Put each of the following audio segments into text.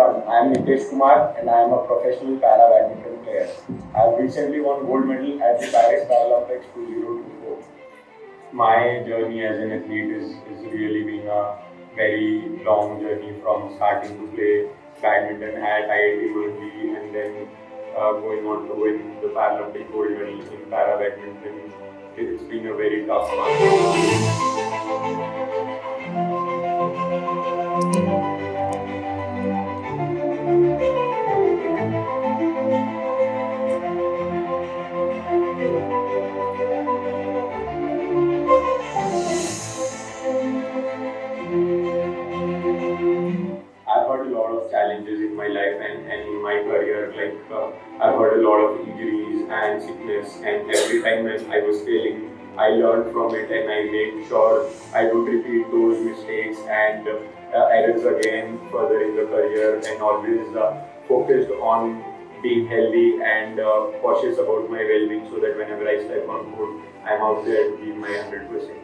everyone, I am Nitesh Kumar and I am a professional para-badminton player. I have recently won gold medal at the Paris Paralympics 2024. My journey as an athlete is really been a very long journey from starting to play badminton at IIT Roorkee and then going on to win the Paralympic Gold medal in para-badminton. It's been a very tough one. I've had a lot of challenges in my life and in my career. I've had a lot of injuries and sickness, and every time when I was failing, I learned from it and I made sure I don't repeat those mistakes and errors again further in the career, and always focused on being healthy and cautious about my well-being so that whenever I step on court, I'm out there to give my 100%.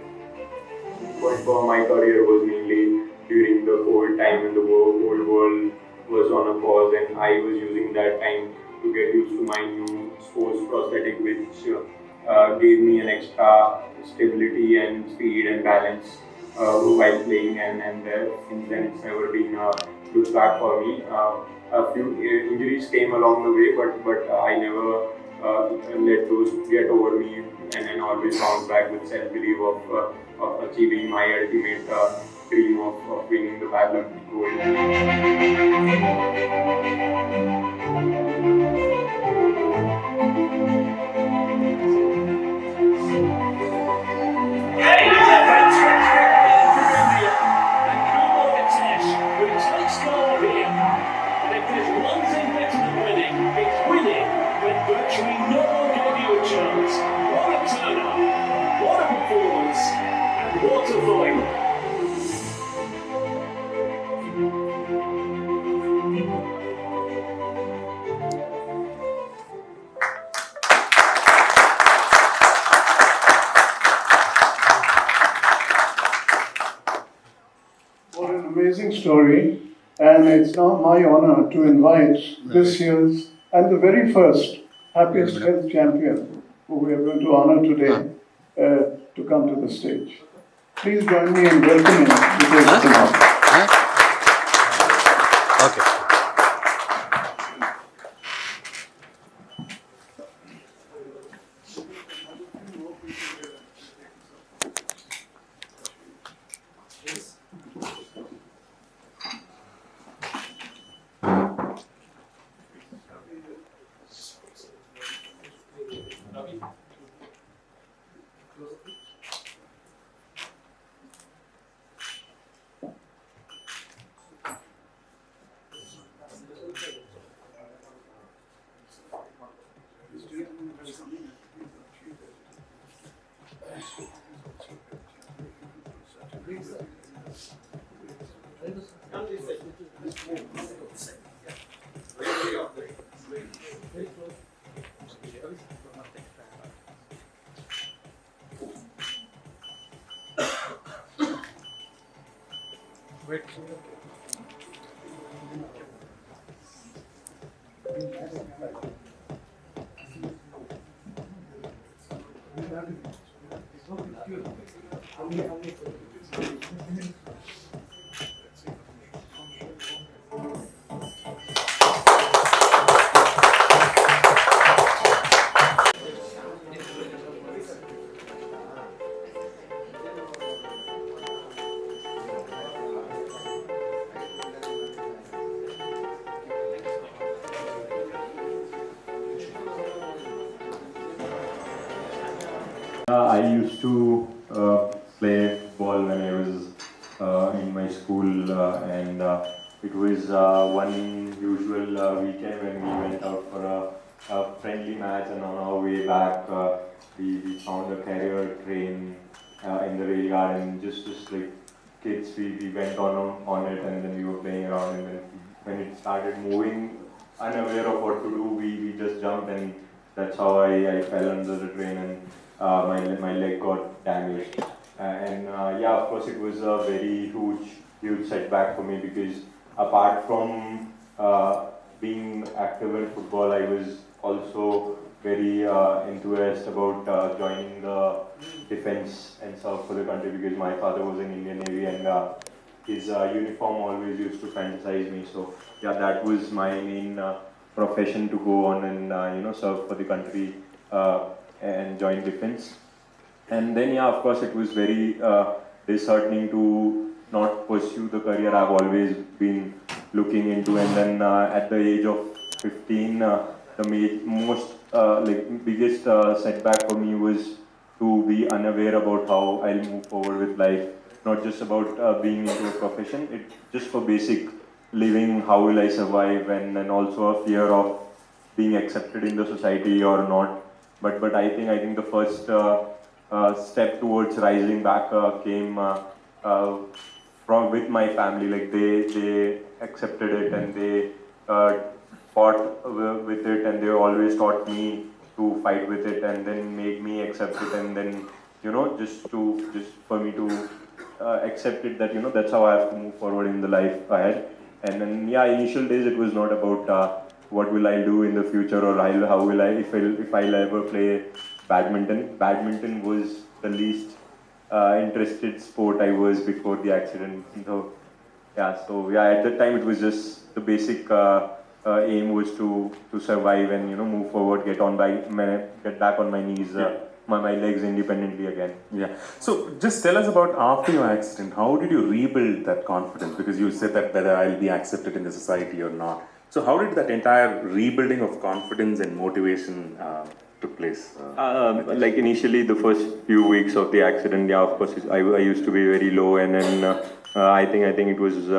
But for my career was mainly during the COVID time when the whole world was on a pause, and I was using that time to get used to my new sports prosthetic, which gave me an extra stability and speed and balance while playing, and since then it's never been a look back for me. A few injuries came along the way, but I never let those get over me, and always bounce back with self-belief of achieving my ultimate dream of winning the Paralympic Gold. Virtually no one gave you a chance. What a turn-up, what a performance, and what a final. What an amazing story, and it's now my honor to invite this year's and the very first Happiest Health champion, who we are going to honor today, to come to the stage. Please join me in welcoming Nitesh Kumar. Okay. I used to play football when I was in my school, and it was one usual weekend when we went out for a friendly match, and on our way back we found a carrier train in the rail garden, just like kids, we went on it, and then we were playing around, and then when it started moving, unaware of what to do, we just jumped, and that's how I fell under the train, and my leg got damaged. Yeah, of course it was a very huge setback for me, because apart from being active in football, I was also very enthused about joining the defense and serve for the country because my father was in Indian Navy and his uniform always used to fantasize me. So yeah, that was my main profession to go on and serve for the country and join defense. And then yeah, of course, it was very disheartening to not pursue the career I've always been looking into. And then at the age of 15, the most biggest setback for me was to be unaware about how I'll move forward with life. Not just about being into a profession, it's just for basic living, how will I survive, and also a fear of being accepted in the society or not. But I think the first step towards rising back came from with my family. Like they accepted it and they fought with it, and they always taught me to fight with it, and then made me accept it, and then just for me to accept it that that's how I have to move forward in the life ahead. And then yeah, initial days it was not about what will I do in the future or how will I if I'll ever play badminton. Badminton was the least interested sport I was before the accident. So yeah, at that time it was just the basic aim was to survive and move forward, get back on my knees, my legs independently again. Yeah. So just tell us about after your accident, how did you rebuild that confidence? Because you said that whether I'll be accepted in the society or not. So how did that entire rebuilding of confidence and motivation took place? Like initially, the first few weeks of the accident, yeah, of course, I used to be very low, and then I think it was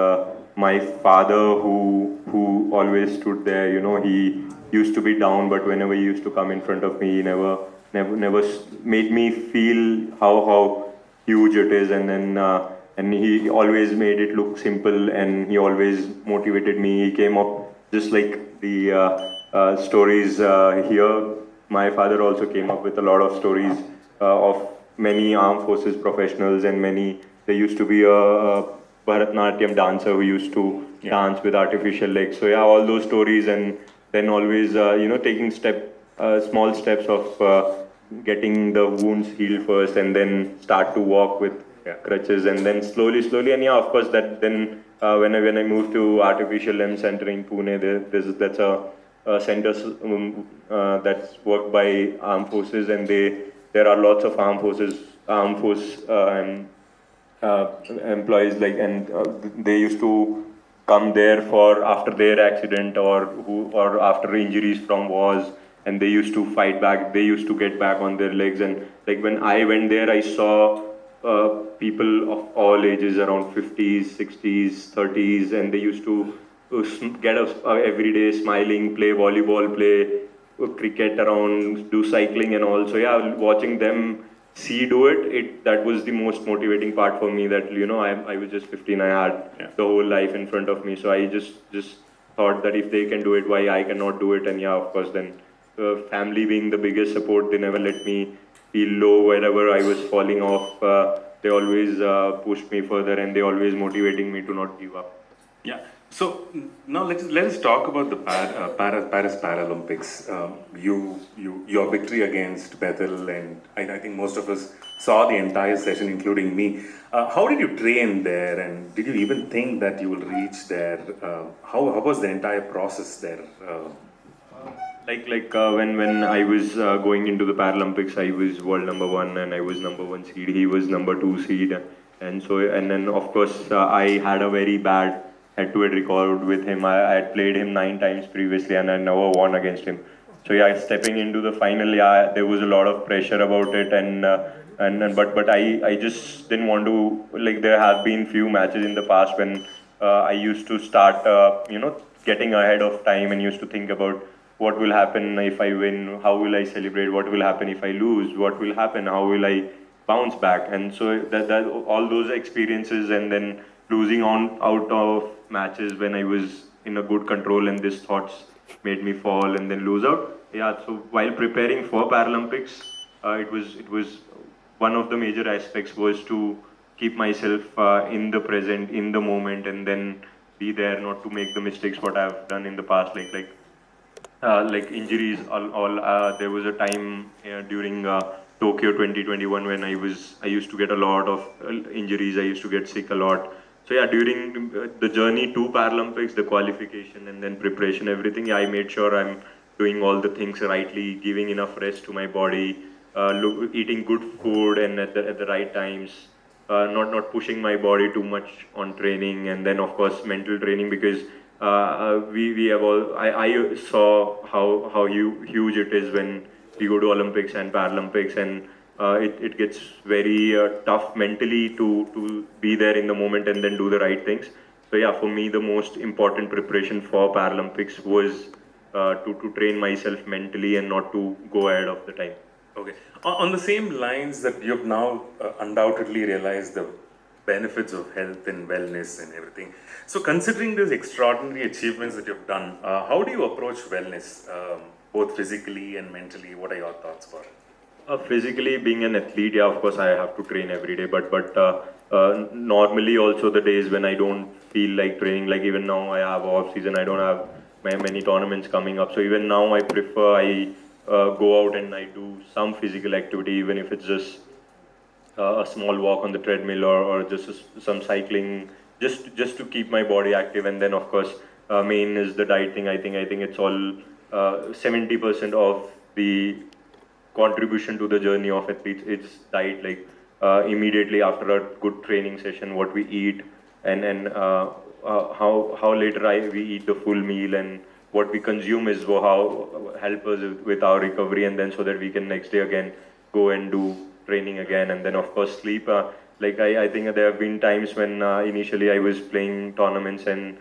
my father who always stood there. He used to be down, but whenever he used to come in front of me, he never made me feel how huge it is, and then and he always made it look simple, and he always motivated me. He came up just like the stories here. My father also came up with a lot of stories of many armed forces professionals, and there used to be a Bharatanatyam dancer who used to dance with artificial legs. So yeah, all those stories, and then always taking small steps of getting the wounds healed first, and then start to walk with crutches, and then slowly, and yeah, of course, that then when I moved to Artificial Limb Center in Pune, that's a center that's worked by armed forces, and there are lots of armed force employees, and they used to come there for after their accident or after injuries from wars, and they used to fight back. They used to get back on their legs, and like when I went there, I saw people of all ages, around 50s, 60s, 30s, and they used to get up every day smiling, play volleyball, play cricket around, do cycling and all. So yeah, watching them do it, that was the most motivating part for me, that I was just 15, I had the whole life in front of me. So I just thought that if they can do it, why I cannot do it? And yeah, of course, then family being the biggest support, they never let me feel low wherever I was falling off. They always pushed me further, and they always motivating me to not give up. Yeah. So now let us talk about the Paris Paralympics. Your victory against Bethel, and I think most of us saw the entire session, including me. How did you train there, and did you even think that you will reach there? How was the entire process there? When I was going into the Paralympics, I was world number 1 and I was number 1 seed. He was number 2 seed, and then of course I had a very bad head-to-head record with him. I had played him 9 times previously, and I never won against him. So yeah, stepping into the final, there was a lot of pressure about it, but I just didn't want to. Like, there have been few matches in the past when I used to start getting ahead of time and used to think about what will happen if I win, how will I celebrate, what will happen if I lose, what will happen, how will I bounce back. And so that all those experiences, and then losing out of matches when I was in a good control, and these thoughts made me fall and then lose out. Yeah, so while preparing for Paralympics, it was one of the major aspects was to keep myself in the present, in the moment, and then be there, not to make the mistakes what I've done in the past, like injuries. There was a time during Tokyo 2021 when I used to get a lot of injuries. I used to get sick a lot. So yeah, during the journey to Paralympics, the qualification and then preparation, everything, yeah, I made sure I'm doing all the things rightly, giving enough rest to my body, eating good food and at the right times, not pushing my body too much on training, and then of course mental training, because we have all I saw how huge it is when we go to Olympics and Paralympics, and it gets very tough mentally to be there in the moment and then do the right things. So yeah, for me the most important preparation for Paralympics was to train myself mentally and not to go ahead of the time. Okay. On the same lines that you've now undoubtedly realized the benefits of health and wellness and everything. So considering these extraordinary achievements that you've done, how do you approach wellness, both physically and mentally? What are your thoughts about it? Physically, being an athlete, yeah, of course I have to train every day, but normally also the days when I don't feel like training, like even now I have off season, I don't have many tournaments coming up, so even now I prefer I go out and I do some physical activity, even if it's just a small walk on the treadmill, or just some cycling, just to keep my body active. And then of course main is the diet thing. I think it's all 70% of the contribution to the journey of athletes. It's diet, like immediately after a good training session, what we eat, and how later we eat the full meal, and what we consume is how help us with our recovery, and then so that we can next day again go and do training again. And then of course sleep. Like I think there have been times when initially I was playing tournaments, and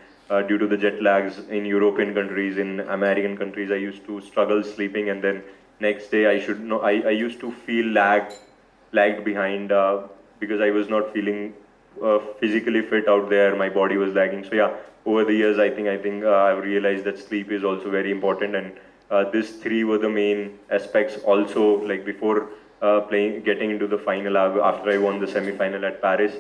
due to the jet lags in European countries, in American countries, I used to struggle sleeping, and then next day I used to feel lagged behind because I was not feeling physically fit out there. My body was lagging. So yeah, over the years I think I've realized that sleep is also very important, and these three were the main aspects. Also, like before getting into the final, after I won the semi-final at Paris,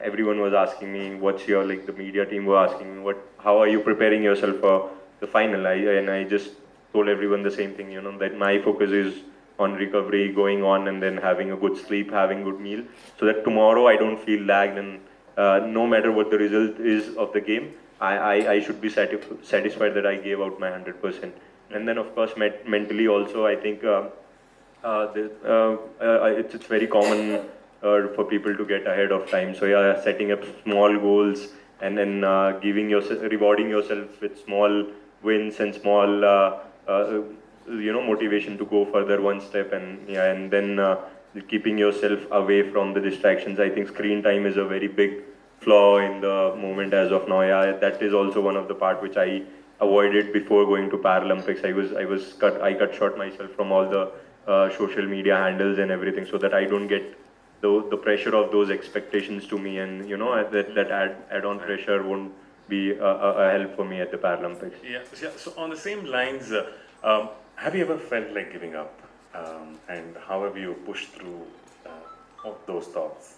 everyone was asking me, what's your, like the media team were asking me, how are you preparing yourself for the final? And I just told everyone the same thing, that my focus is on recovery, going on, and then having a good sleep, having good meal, so that tomorrow I don't feel lagged, and no matter what the result is of the game, I should be satisfied that I gave out my 100%. And then of course mentally also, I think it's very common for people to get ahead of time. So yeah, setting up small goals, and then rewarding yourself with small wins and small motivation to go further one step, and then keeping yourself away from the distractions. I think screen time is a very big flaw in the moment as of now. Yeah, that is also one of the part which I avoided before going to Paralympics. I cut short myself from all the social media handles and everything, so that I don't get the pressure of those expectations to me, and that add-on pressure won't be a help for me at the Paralympics. Yeah. So on the same lines, have you ever felt like giving up, and how have you pushed through those thoughts?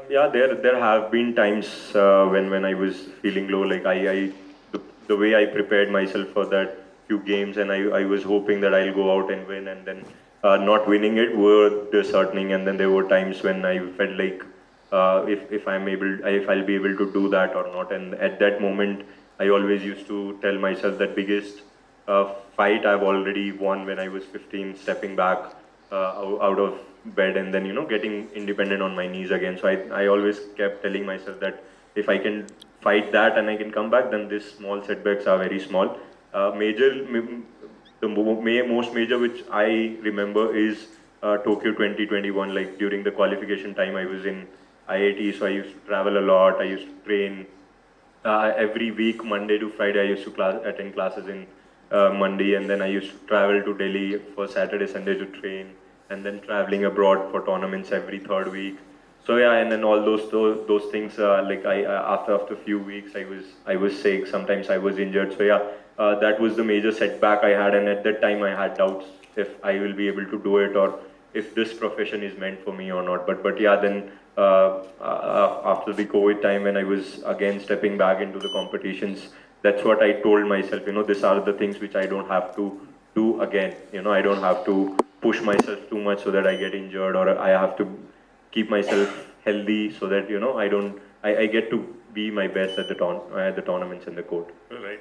Yeah, there have been times when I was feeling low, like the way I prepared myself for that few games, and I was hoping that I'll go out and win, and then not winning it were disheartening. And then there were times when I felt like if I'll be able to do that or not. And at that moment, I always used to tell myself that biggest fight I've already won when I was 15, stepping back out of bed, and then getting independent on my knees again. So I always kept telling myself that if I can fight that and I can come back, then these small setbacks are very small. The most major which I remember is Tokyo 2021. Like during the qualification time, I was in IIT, so I used to travel a lot. I used to train every week, Monday to Friday. I used to attend classes in Monday, and then I used to travel to Delhi for Saturday, Sunday to train, and then traveling abroad for tournaments every third week. So yeah, and then all those things. Like after a few weeks, I was sick. Sometimes I was injured. So yeah, that was the major setback I had, and at that time I had doubts if I will be able to do it, or if this profession is meant for me or not. But yeah, then after the COVID time, when I was again stepping back into the competitions, that's what I told myself, these are the things which I don't have to do again. I don't have to push myself too much so that I get injured, or I have to keep myself healthy so that, I get to be my best at the tournaments and the court. Right.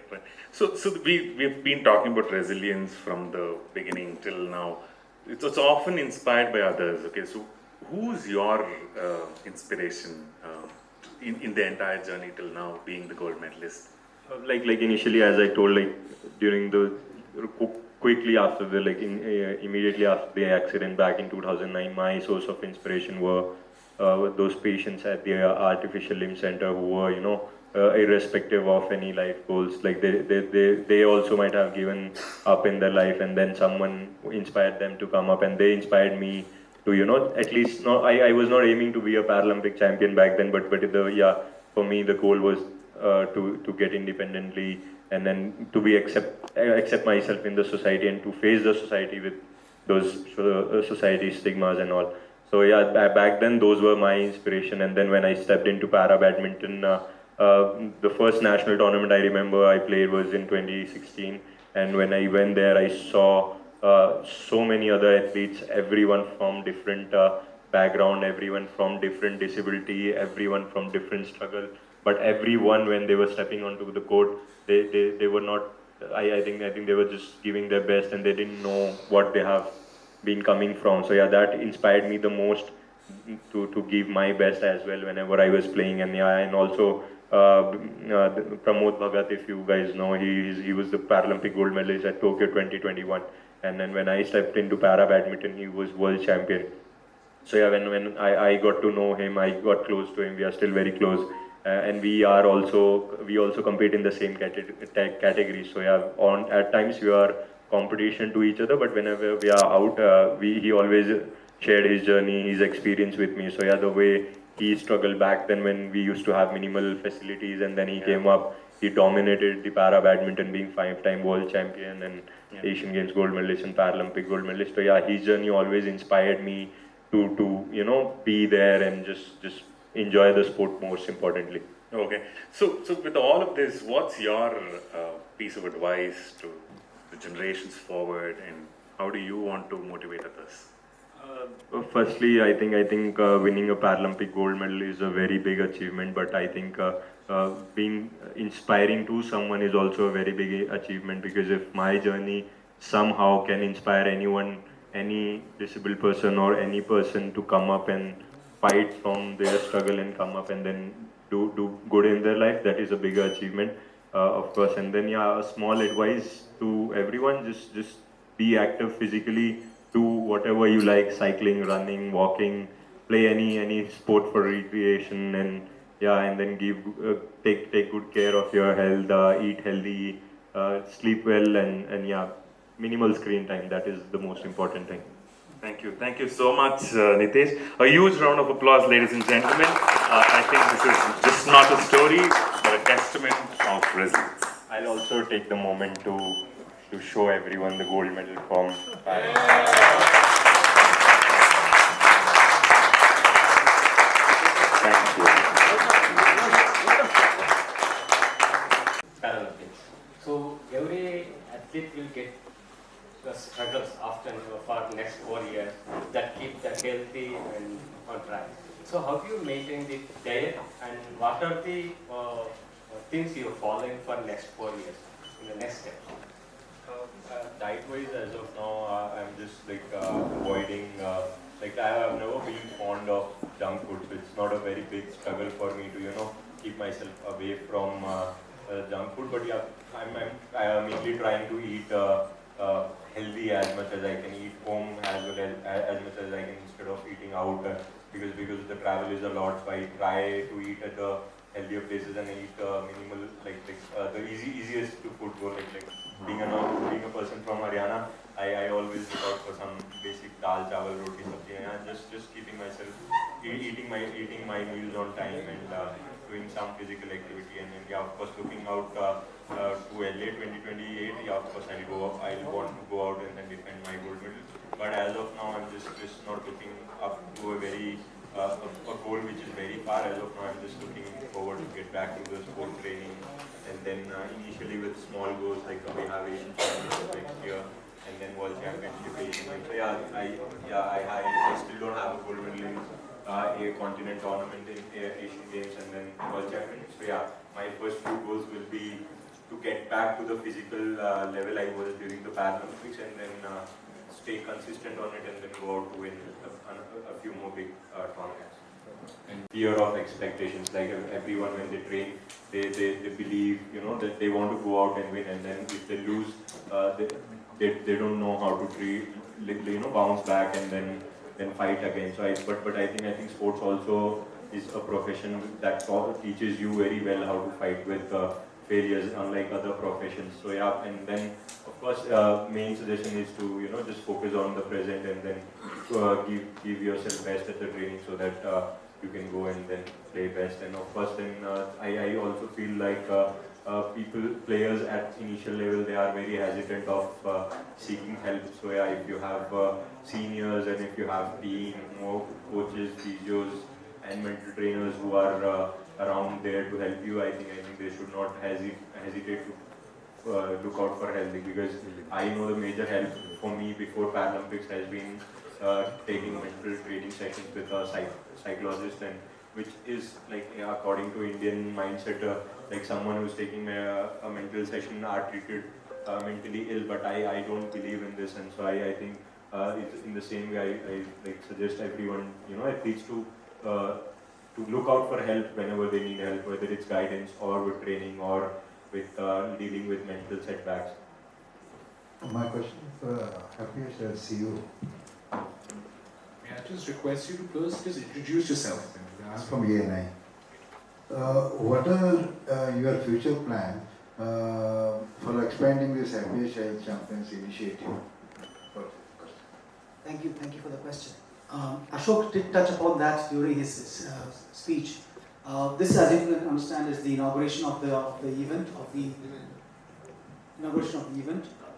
So we've been talking about resilience from the beginning till now. It's often inspired by others. Okay, so who's your inspiration in the entire journey till now, being the gold medalist? Like initially, as I told, during the quickly after the immediately after the accident back in 2009, my source of inspiration were those patients at the artificial limb center who were, irrespective of any life goals. Like they also might have given up in their life, and then someone inspired them to come up, and they inspired me to, at least not. I was not aiming to be a Paralympic champion back then, but for me the goal was to get independently, and then to be accept myself in the society, and to face the society with those society stigmas and all. So yeah, back then those were my inspiration. And then when I stepped into para badminton, the first national tournament I remember I played was in 2016, and when I went there, I saw so many other athletes, everyone from different background, everyone from different disability, everyone from different struggle. But everyone, when they were stepping onto the court, they were not. I think they were just giving their best, and they didn't know what they have been coming from. So yeah, that inspired me the most to give my best as well whenever I was playing. And also Pramod Bhagat, if you guys know, he was the Paralympic Gold medalist at Tokyo 2021. And then when I stepped into para badminton, he was world champion. So yeah, when I got to know him, I got close to him. We are still very close. And we also compete in the same category. So yeah, at times we are competition to each other, but whenever we are out, he always shared his journey, his experience with me. So yeah, the way he struggled back then when we used to have minimal facilities, and then he came up, he dominated the para badminton, being 5-time world champion and Asian Games gold medalist and Paralympic gold medalist. So yeah, his journey always inspired me to be there and just enjoy the sport most importantly. Okay, so with all of this, what's your piece of advice to the generations forward, and how do you want to motivate others? Firstly, I think winning a Paralympic gold medal is a very big achievement, but I think being inspiring to someone is also a very big achievement, because if my journey somehow can inspire anyone, any disabled person or any person to come up and fight from their struggle and come up and then do good in their life, that is a bigger achievement, of course. And then a small advice to everyone: just be active physically, do whatever you like, cycling, running, walking, play any sport for recreation, and then take good care of your health, eat healthy, sleep well, and minimal screen time. That is the most important thing. Thank you so much, Nitesh. A huge round of applause, ladies and gentlemen. I think this is just not a story, but a testament of resilience. I'll also take the moment to show everyone the gold medal from Paris. Thank you. Paralympics. So every athlete will get the struggles after for next 4 years that keep them healthy and on track. So how do you maintain the diet, and what are the things you're following for next 4 years in the next step? Diet-wise, as of now, I'm just avoiding. I have never been fond of junk food, so it's not a very big struggle for me to keep myself away from junk food. But yeah, I'm mainly trying to eat healthy as much as I can, eat home as well as much as I can, instead of eating out, because the travel is a lot. So I try to eat at the healthier places and eat minimal, the easiest to food go, being a person from Haryana, I always look out for some basic dal, chawal, roti, sabji, and just keeping myself eating my meals on time, and doing some physical activity, and then yeah, of course looking out to LA 2028. Yeah, of course I'll want to go out and then defend my gold medal. But as of now, I'm just not looking up to a very a goal which is very far. As of now, I'm just looking forward to get back to the sport training, and then initially with small goals like we have Asian Championship next year, and then World Championship Asian Games. So I still don't have a gold medal in a continent tournament in Asian Games and then World Championship. So yeah, my first few goals will be to get back to the physical level I was during the Paralympics, and then stay consistent on it, and then go out to win a few more big tournaments. And fear of expectations, like everyone when they train, they believe, you know, that they want to go out and win, and then if they lose, they don't know how to bounce back and then fight again. So but I think sports also is a profession that teaches you very well how to fight with failures, unlike other professions. So yeah, and then of course main suggestion is to just focus on the present, and then give yourself best at the training, so that you can go and then play best. And of course then I also feel like players at initial level, they are very hesitant of seeking help. So yeah, if you have seniors, and if you have team, more coaches, physios and mental trainers who are around there to help you, I think they should not hesitate to look out for help, because I know the major help for me before Paralympics has been taking mental training sessions with a psychologist, and which is like, according to Indian mindset, like someone who's taking a mental session are treated mentally ill, but I don't believe in this, and so I think it's in the same way I like suggest everyone, athletes to look out for help whenever they need help, whether it's guidance or with training or with dealing with mental setbacks. My question for Happiest Health CEO. May I just request you to first just introduce yourself? I'm from ENI. What are your future plans for expanding this Happiest Health Champions initiative? Thank you for the question. Ashok did touch upon that during his speech. This, as you can understand, is the inauguration of the event,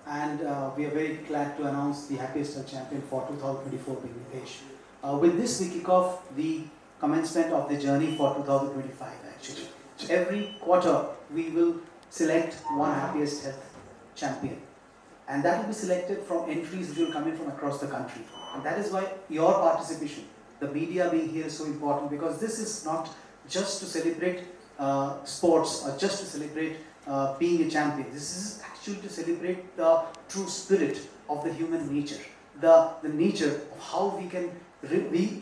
and we are very glad to announce the Happiest Health Champion for 2024 being Nitesh. With this, we kick off the commencement of the journey for 2025. Actually, every quarter we will select one Happiest Health Champion, and that will be selected from entries which will come in from across the country. And that is why your participation, the media being here, is so important, because this is not just to celebrate sports or just to celebrate being a champion. This is actually to celebrate the true spirit of the human nature, the nature of how we can we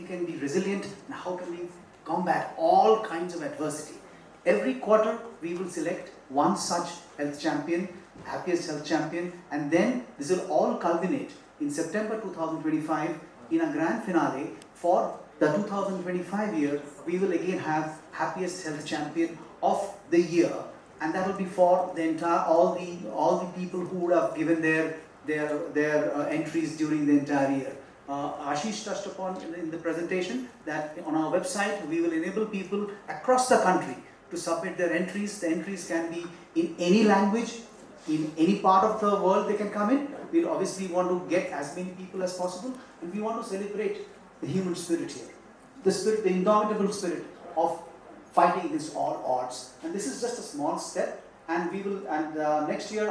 can be resilient, and how can we combat all kinds of adversity. Every quarter we will select one such health champion, Happiest Health Champion, and then this will all culminate in September 2025 in a grand finale for the 2025 year. We will again have Happiest Health Champion of the year, and that will be for the entire all the people who would have given their entries during the entire year. Ashish touched upon in the presentation that on our website we will enable people across the country to submit their entries. The entries can be in any language, in any part of the world they can come in. We'll obviously want to get as many people as possible, and we want to celebrate the human spirit here. The spirit, the indomitable spirit of fighting against all odds. And this is just a small step, and we will, and next year,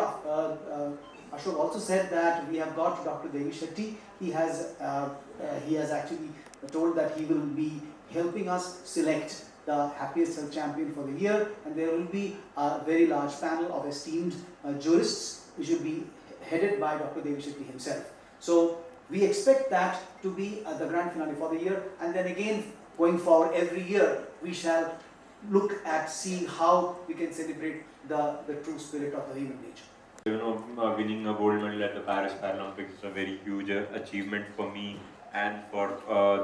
Ashok also said that we have got Dr. Devi Shetty. He has actually told that he will be helping us select the Happiest Health Champion for the year, and there will be a very large panel of esteemed jurists, which will be headed by Dr. Devi Shetty himself. So we expect that to be the grand finale for the year, and then again going forward every year we shall look at seeing how we can celebrate the true spirit of the human nature. Winning a gold medal at the Paris Paralympics is a very huge achievement for me and for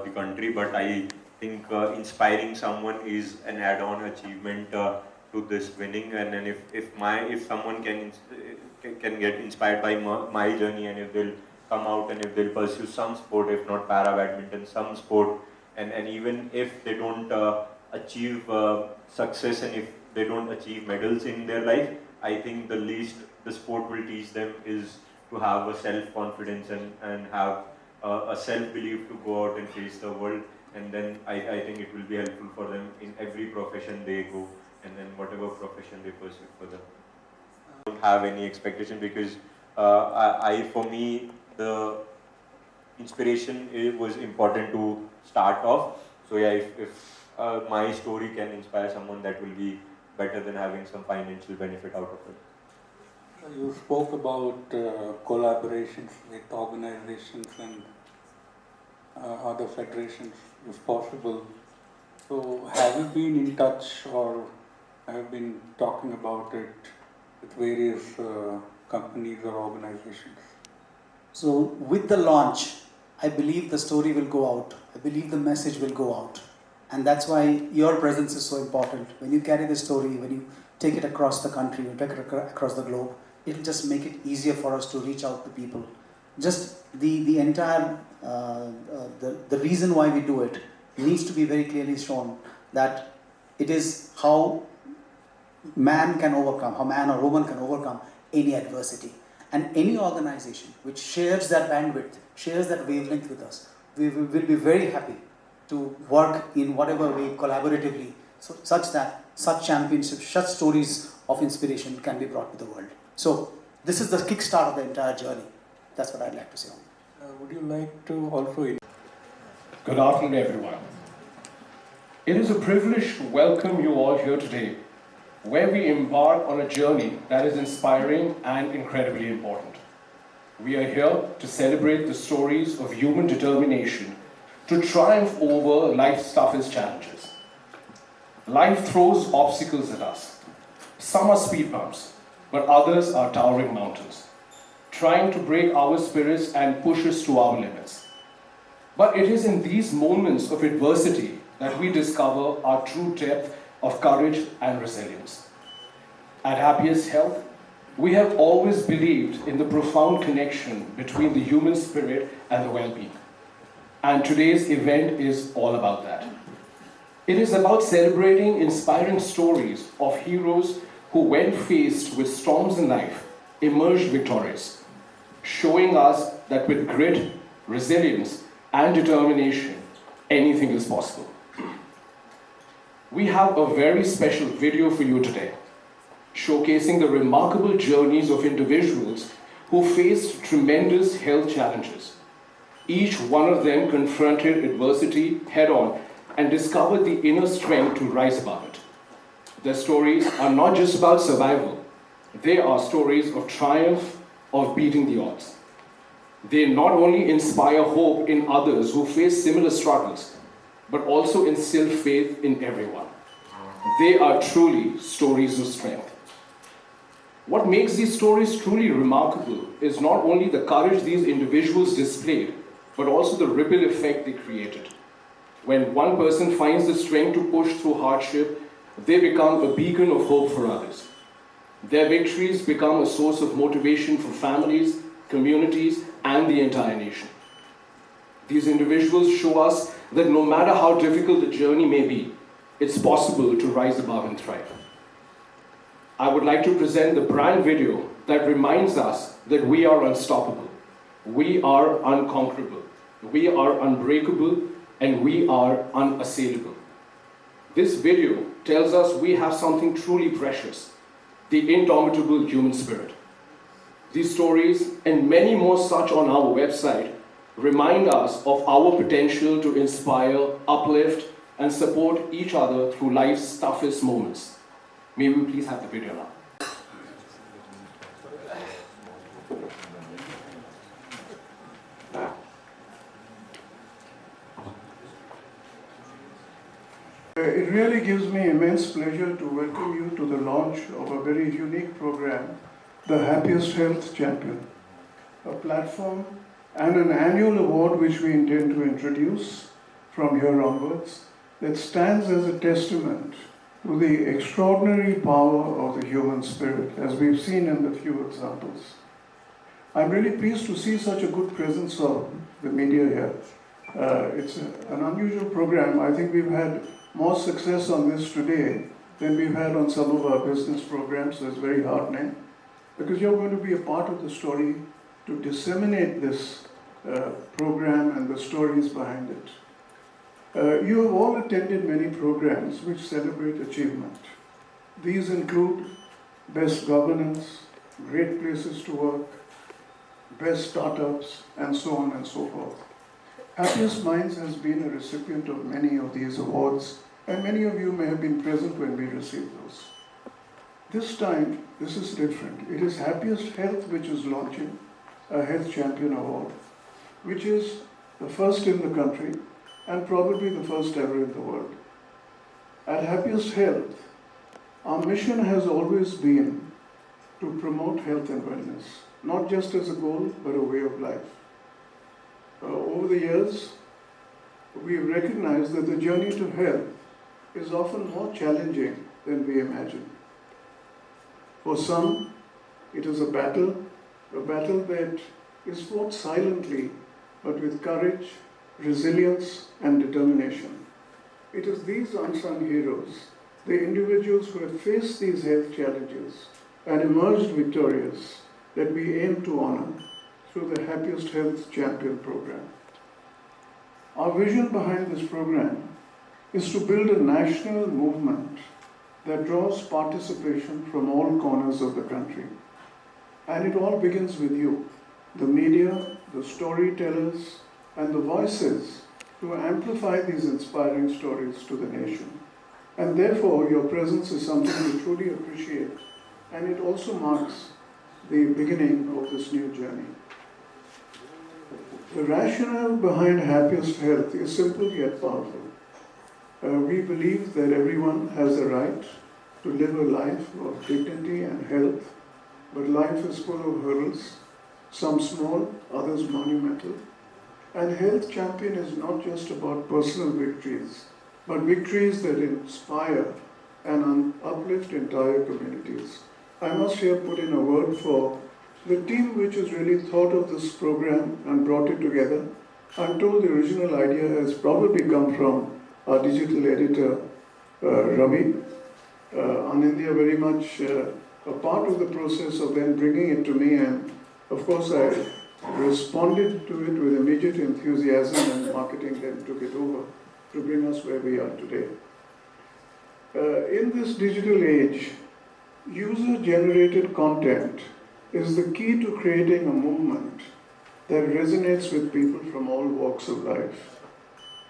the country, but I think inspiring someone is an add-on achievement to this winning. And then if someone can get inspired by my journey, and if they'll come out and if they'll pursue some sport, if not para badminton, some sport, and even if they don't achieve success, and if they don't achieve medals in their life, I think the least the sport will teach them is to have a self-confidence and have a self-belief to go out and face the world. And then I think it will be helpful for them in every profession they go, and then whatever profession they pursue further. I don't have any expectation because for me, the inspiration was important to start off. So yeah, if my story can inspire someone, that will be better than having some financial benefit out of it. You spoke about collaborations with organizations and other federations, if possible. So have you been in touch or have you been talking about it with various companies or organizations? So with the launch, I believe the story will go out. I believe the message will go out. And that's why your presence is so important. When you carry the story, when you take it across the country, you take it across the globe, it'll just make it easier for us to reach out to people. Just the entire, the reason why we do it needs to be very clearly shown, that it is how man can overcome, how man or woman can overcome any adversity. And any organization which shares that bandwidth, shares that wavelength with us, we will be very happy to work in whatever way collaboratively, so such that such championships, such stories of inspiration can be brought to the world. So this is the kickstart of the entire journey. That's what I'd like to say on that. Would you like to also... Good afternoon, everyone. It is a privilege to welcome you all here today, where we embark on a journey that is inspiring and incredibly important. We are here to celebrate the stories of human determination to triumph over life's toughest challenges. Life throws obstacles at us. Some are speed bumps, but others are towering mountains, trying to break our spirits and push us to our limits. But it is in these moments of adversity that we discover our true depth of courage and resilience. At Happiest Health, we have always believed in the profound connection between the human spirit and the well-being. And today's event is all about that. It is about celebrating inspiring stories of heroes who, when faced with storms in life, emerged victorious, showing us that with grit, resilience, and determination, anything is possible. We have a very special video for you today, showcasing the remarkable journeys of individuals who faced tremendous health challenges. Each one of them confronted adversity head-on and discovered the inner strength to rise above it. Their stories are not just about survival. They are stories of triumph, of beating the odds. They not only inspire hope in others who face similar struggles, but also instill faith in everyone. They are truly stories of strength. What makes these stories truly remarkable is not only the courage these individuals displayed, but also the ripple effect they created. When one person finds the strength to push through hardship, they become a beacon of hope for others. Their victories become a source of motivation for families, communities, and the entire nation. These individuals show us that no matter how difficult the journey may be, it's possible to rise above and thrive. I would like to present the brand video that reminds us that we are unstoppable, we are unconquerable, we are unbreakable, and we are unassailable. This video tells us we have something truly precious, the indomitable human spirit. These stories and many more such on our website remind us of our potential to inspire, uplift, and support each other through life's toughest moments. May we please have the video now. It really gives me immense pleasure to welcome you to the launch of a very unique program, the Happiest Health Champion, a platform and an annual award which we intend to introduce from here onwards that stands as a testament to the extraordinary power of the human spirit, as we've seen in the few examples. I'm really pleased to see such a good presence of the media here. It's an unusual program. I think we've had more success on this today than we've had on some of our business programs. That's very heartening, because you're going to be a part of the story to disseminate this program and the stories behind it. You have all attended many programs which celebrate achievement. These include best governance, great places to work, best startups, and so on and so forth. Happiest Minds has been a recipient of many of these awards, and many of you may have been present when we received those. This time, this is different. It is Happiest Health which is launching a Health Champion Award, which is the first in the country and probably the first ever in the world. At Happiest Health, our mission has always been to promote health and wellness, not just as a goal, but a way of life. Over the years, we've recognized that the journey to health is often more challenging than we imagine. For some, it is a battle that is fought silently, but with courage, resilience, and determination. It is these unsung heroes, the individuals who have faced these health challenges and emerged victorious, that we aim to honor through the Happiest Health Champion program. Our vision behind this program is to build a national movement that draws participation from all corners of the country. And it all begins with you, the media, the storytellers, and the voices to amplify these inspiring stories to the nation. And therefore, your presence is something we truly appreciate, and it also marks the beginning of this new journey. The rationale behind Happiest Health is simple yet powerful. We believe that everyone has the right to live a life of dignity and health, but life is full of hurdles, some small, others monumental. And Health Champion is not just about personal victories, but victories that inspire and uplift entire communities. I must here put in a word for the team which has really thought of this program and brought it together. I'm told the original idea has probably come from our digital editor, Ravi. Anindya very much a part of the process of then bringing it to me, and of course I responded to it with immediate enthusiasm, and marketing then took it over to bring us where we are today. In this digital age, user-generated content is the key to creating a movement that resonates with people from all walks of life.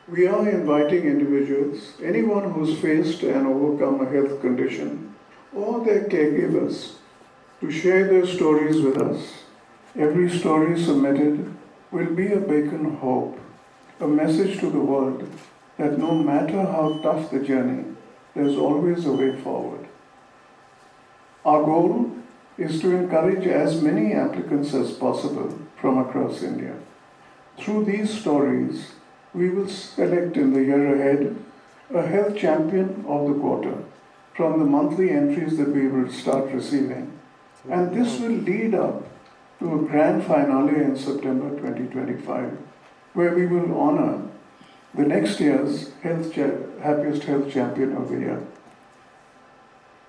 We are inviting individuals, anyone who's faced and overcome a health condition, or their caregivers, to share their stories with us. Every story submitted will be a beacon of hope, a message to the world that no matter how tough the journey, there's always a way forward. Our goal is to encourage as many applicants as possible from across India. Through these stories, we will select in the year ahead a health champion of the quarter from the monthly entries that we will start receiving. And this will lead up to a grand finale in September 2025, where we will honor the next year's Happiest Health Champion of the Year.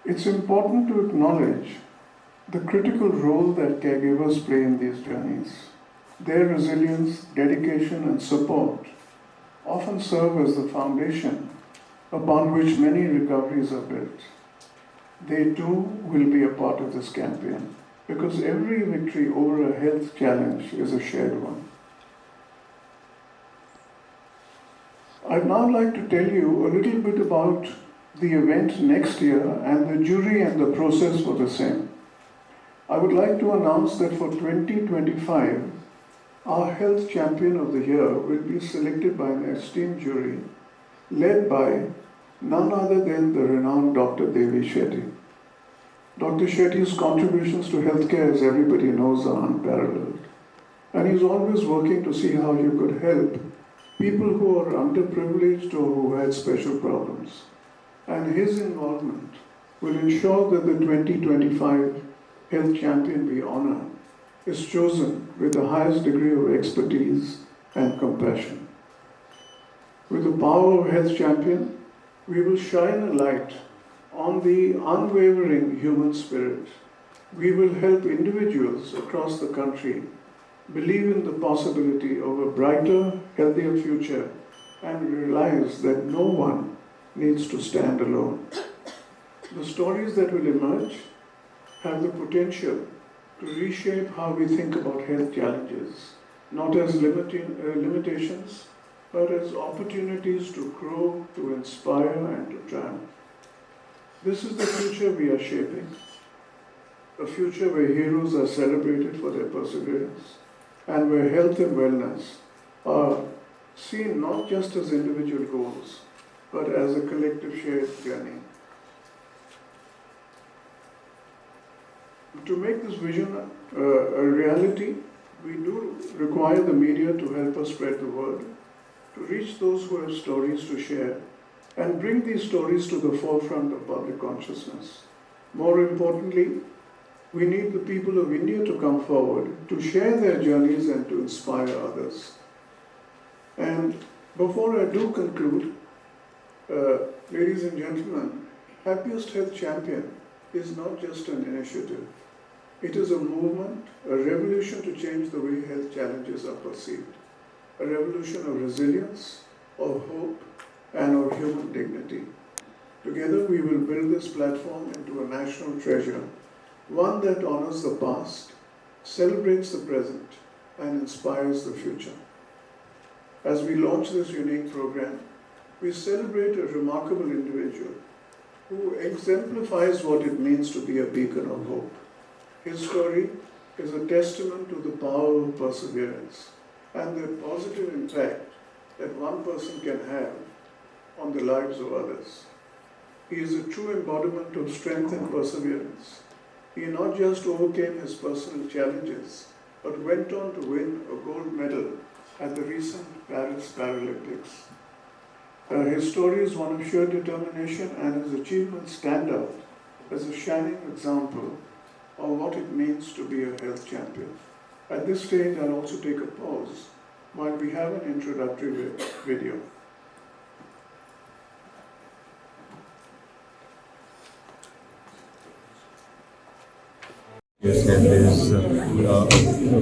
It's important to acknowledge the critical role that caregivers play in these journeys. Their resilience, dedication, and support often serve as the foundation upon which many recoveries are built. They too will be a part of this campaign, because every victory over a health challenge is a shared one. I'd now like to tell you a little bit about the event next year and the jury and the process for the same. I would like to announce that for 2025, our Health Champion of the Year will be selected by an esteemed jury led by none other than the renowned Dr. Devi Shetty. Dr. Shetty's contributions to healthcare, as everybody knows, are unparalleled. And he's always working to see how you could help people who are underprivileged or who had special problems. And his involvement will ensure that the 2025 Health Champion we honor is chosen with the highest degree of expertise and compassion. With the power of Health Champion, We will shine a light on the unwavering human spirit. We will help individuals across the country believe in the possibility of a brighter, healthier future and realize that no one needs to stand alone. The stories that will emerge have the potential to reshape how we think about health challenges, not as limitations, but as opportunities to grow, to inspire, and to triumph. This is the future we are shaping, a future where heroes are celebrated for their perseverance, and where health and wellness are seen not just as individual goals, but as a collective shared journey. To make this vision a reality, we do require the media to help us spread the word, to reach those who have stories to share, and bring these stories to the forefront of public consciousness. More importantly, we need the people of India to come forward, to share their journeys and to inspire others. And before I do conclude, ladies and gentlemen, Happiest Health Champion is not just an initiative. It is a movement, a revolution to change the way health challenges are perceived, a revolution of resilience, of hope, and of human dignity. Together we will build this platform into a national treasure, one that honors the past, celebrates the present, and inspires the future. As we launch this unique program, we celebrate a remarkable individual who exemplifies what it means to be a beacon of hope. His story is a testament to the power of perseverance and the positive impact that one person can have on the lives of others. He is a true embodiment of strength and perseverance. He not just overcame his personal challenges, but went on to win a gold medal at the recent Paris Paralympics. His story is one of sheer determination, and his achievements stand out as a shining example of what it means to be a health champion. At this stage, I'll also take a pause while we have an introductory video. Yes, and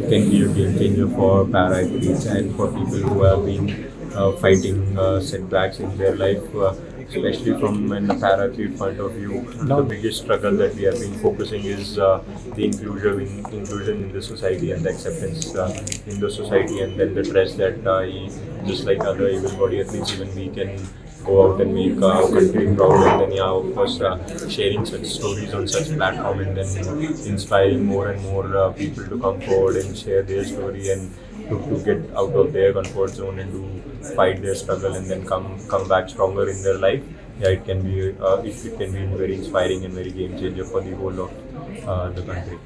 can be a game changer for para athletes and for people who have been fighting setbacks in their life, especially from an para athlete point of view. The biggest struggle that we have been focusing is the inclusion in the society and the acceptance in the society, and then the trust that just like other able-bodied athletes, even we can go out and make our country proud, and then of course sharing such stories on such platform, and then inspiring more and more people to come forward and share their story and to get out of their comfort zone and to fight their struggle and then come back stronger in their life. Yeah, it can be very inspiring and very game changer for the whole of the country.